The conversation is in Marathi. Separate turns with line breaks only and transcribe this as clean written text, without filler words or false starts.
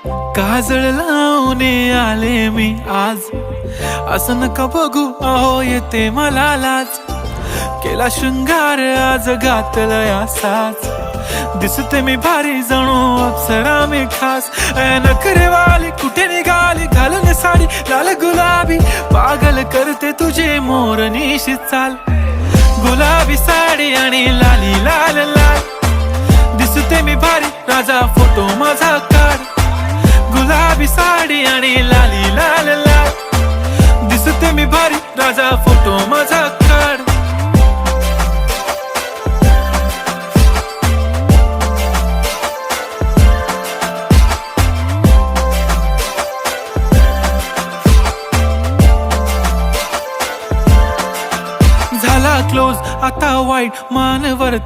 काजळ लावून आले मी आज, असं नका बघू अहो येते मला लाज. केला शृंगार आज घातलाय असाच, दिसते मी भारी जणू अप्सरा मी खास. नखरेवाली कुठे निघाली घालून साडी लाल गुलाबी, पागल करते तुझे मोरनीशी चाल. गुलाबी साडी आणि लाली लाल लाल, दिसते मी भारी राजा फोटो माझा काढ. गुलाबी साडी आणि लाली लाल लाल, दिसते मी भारी राजा फोटो माझा काढ. झाला क्लोज आता वाईट मानवरती